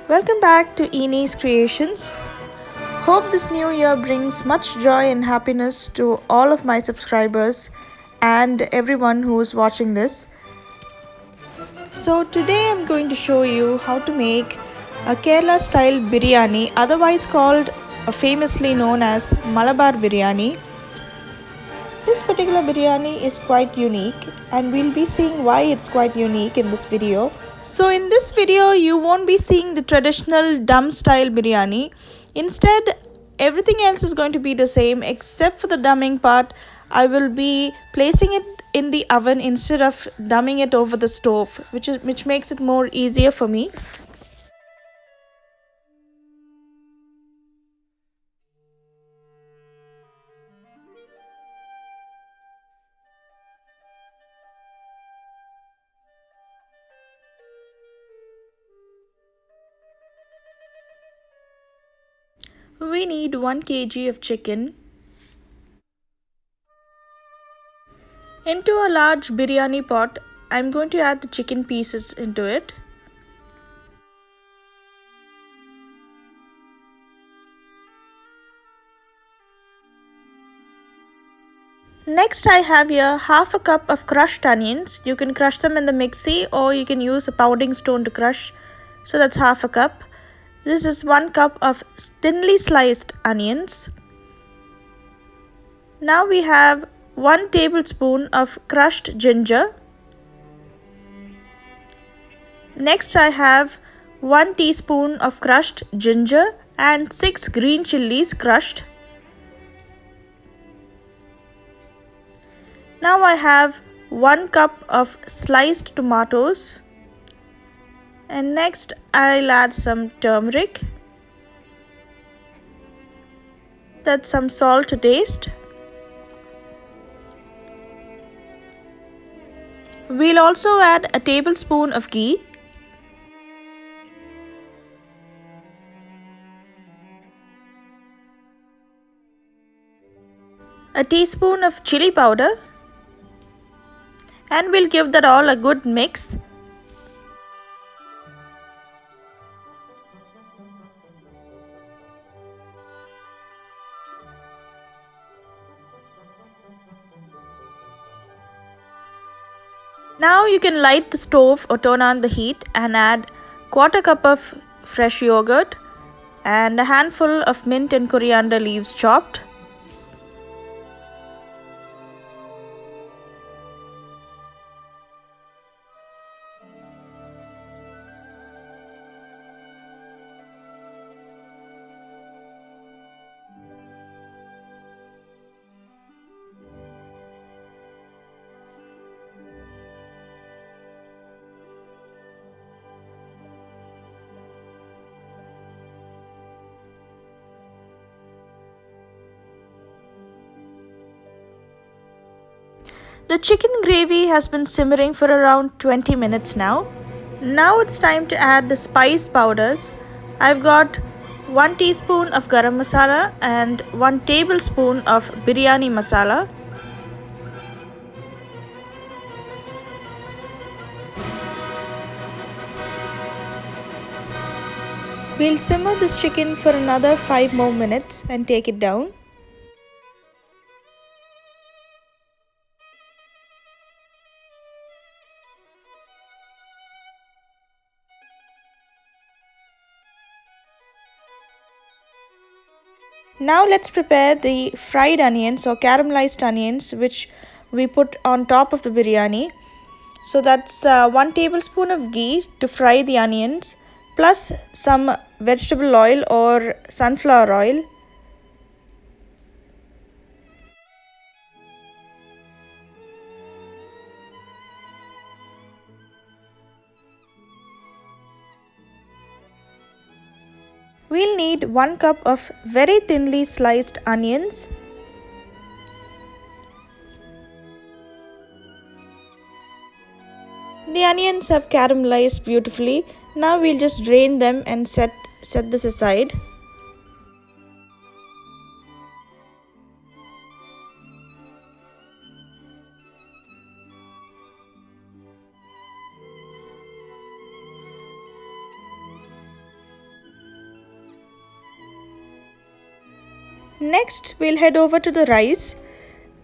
Welcome back to ENIE'S Creations. Hope this new year brings much joy and happiness to all of my subscribers and everyone who is watching this. So today I'm going to show you how to make a Kerala style biryani, otherwise called famously known as Malabar biryani. This particular biryani is quite unique and we'll be seeing why it's quite unique in this video. So in this video you won't be seeing the traditional dum style biryani. Instead, everything else is going to be the same except for the dumming part. I will be placing it in the oven instead of dumming it over the stove, which makes it more easier for me. We need 1 kg of chicken. Into a large biryani pot, I'm going to add the chicken pieces into it. Next, I have here half a cup of crushed onions. You can crush them in the mixie or you can use a pounding stone to crush. So that's half a cup. This is 1 cup of thinly sliced onions. Now we have 1 tablespoon of crushed ginger. Next I have 1 teaspoon of crushed ginger and 6 green chillies crushed. Now I have 1 cup of sliced tomatoes. And next I'll add some turmeric. That's some salt to taste. We'll also add a tablespoon of ghee. A teaspoon of chili powder. And we'll give that all a good mix. Now you can light the stove or turn on the heat and add 1/4 cup of fresh yogurt and a handful of mint and coriander leaves chopped. The chicken gravy has been simmering for around 20 minutes now. Now it's time to add the spice powders. I've got 1 teaspoon of garam masala and 1 tablespoon of biryani masala. We'll simmer this chicken for another 5 more minutes and take it down. Now let's prepare the fried onions or caramelized onions which we put on top of the biryani. So that's 1 tablespoon of ghee to fry the onions plus some vegetable oil or sunflower oil. We'll need 1 cup of very thinly sliced onions. The onions have caramelized beautifully. Now we'll just drain them and set this aside. Next, we'll head over to the rice.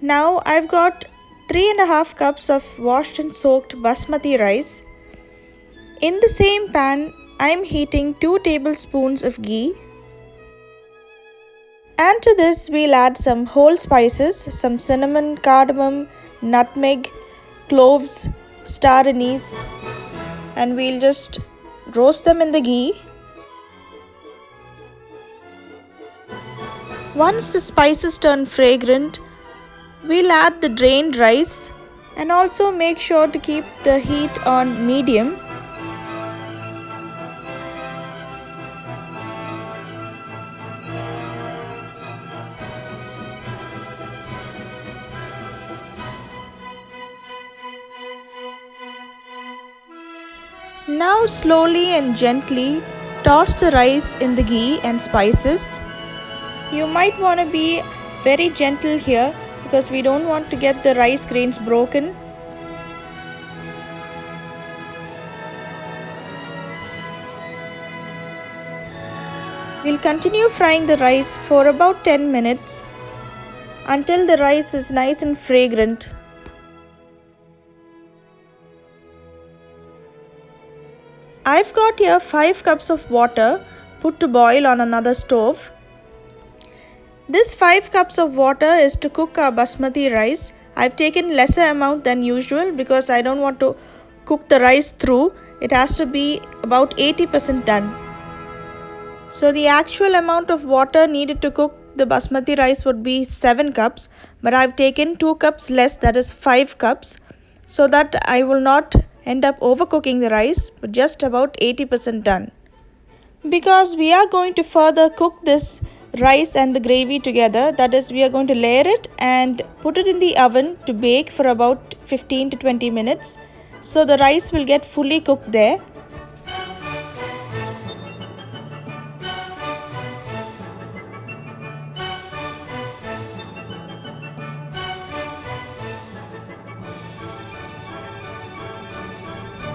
Now I've got 3.5 cups of washed and soaked basmati rice. In the same pan, I'm heating 2 tablespoons of ghee. And to this, we'll add some whole spices, some cinnamon, cardamom, nutmeg, cloves, star anise, and we'll just roast them in the ghee. Once the spices turn fragrant, we'll add the drained rice and also make sure to keep the heat on medium. Now slowly and gently toss the rice in the ghee and spices. You might want to be very gentle here because we don't want to get the rice grains broken. We'll continue frying the rice for about 10 minutes until the rice is nice and fragrant. I've got here 5 cups of water put to boil on another stove. This 5 cups of water is to cook our basmati rice. I've taken lesser amount than usual because I don't want to cook the rice through. It has to be about 80% done. So the actual amount of water needed to cook the basmati rice would be 7 cups, but I've taken 2 cups less, that is 5 cups, so that I will not end up overcooking the rice, but just about 80% done. Because we are going to further cook this rice and the gravy together, that is, we are going to layer it and put it in the oven to bake for about 15 to 20 minutes. So the rice will get fully cooked there.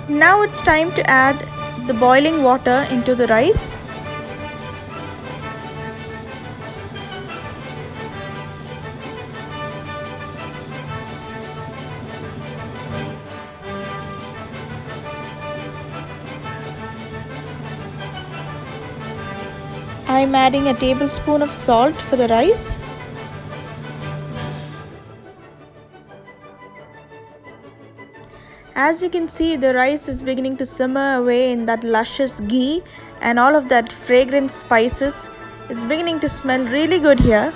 Now it's time to add the boiling water into the rice. I'm adding a tablespoon of salt for the rice. As you can see, the rice is beginning to simmer away in that luscious ghee and all of that fragrant spices. It's beginning to smell really good here.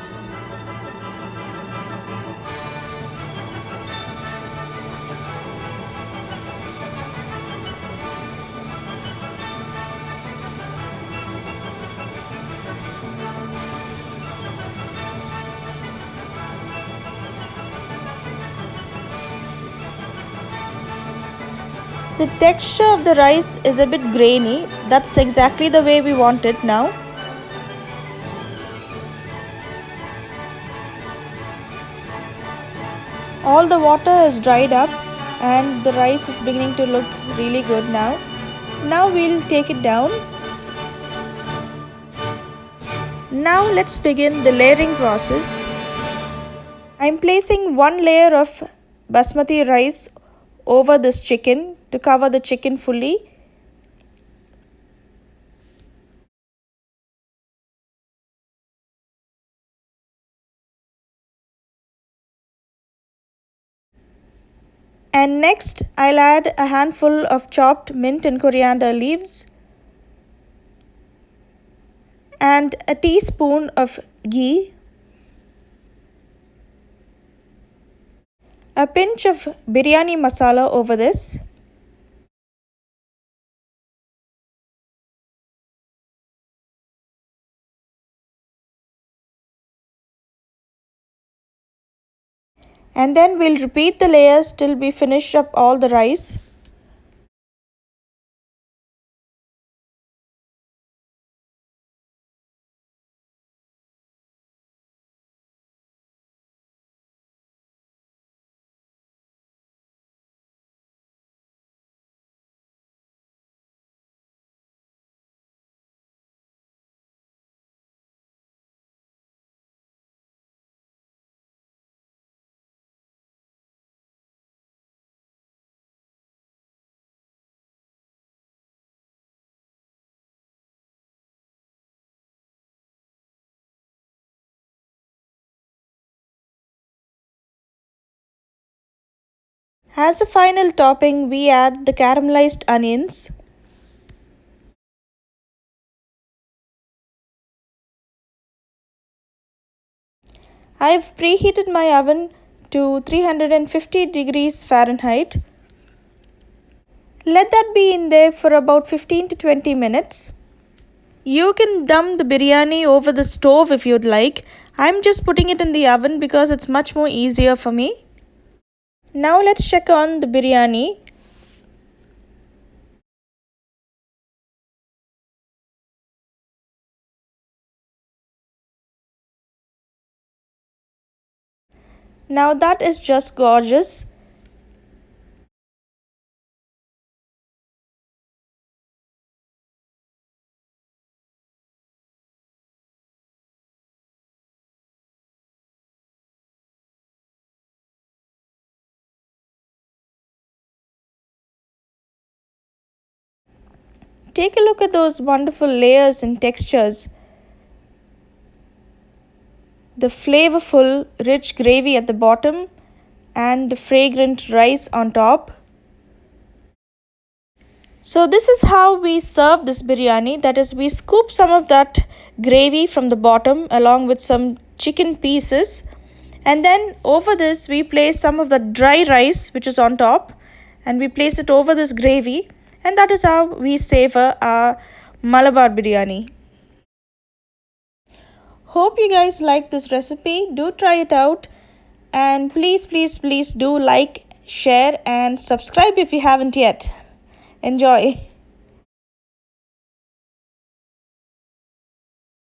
The texture of the rice is a bit grainy. That's exactly the way we want it now. All the water has dried up and the rice is beginning to look really good now. Now we'll take it down. Now let's begin the layering process. I'm placing one layer of basmati rice over this chicken to cover the chicken fully. And next I'll add a handful of chopped mint and coriander leaves and a teaspoon of ghee, a pinch of biryani masala over this, and then we'll repeat the layers till we finish up all the rice. As a final topping, we add the caramelized onions. I've preheated my oven to 350 degrees Fahrenheit. Let that be in there for about 15 to 20 minutes. You can dum the biryani over the stove if you'd like. I'm just putting it in the oven because it's much more easier for me. Now let's check on the biryani. Now that is just gorgeous. Take a look at those wonderful layers and textures. The flavorful, rich gravy at the bottom and the fragrant rice on top. So this is how we serve this biryani. That is, we scoop some of that gravy from the bottom along with some chicken pieces. And then over this we place some of the dry rice which is on top. And we place it over this gravy. And that is how we savor our Malabar biryani. Hope you guys like this recipe. Do try it out. And please do like, share and subscribe if you haven't yet. Enjoy.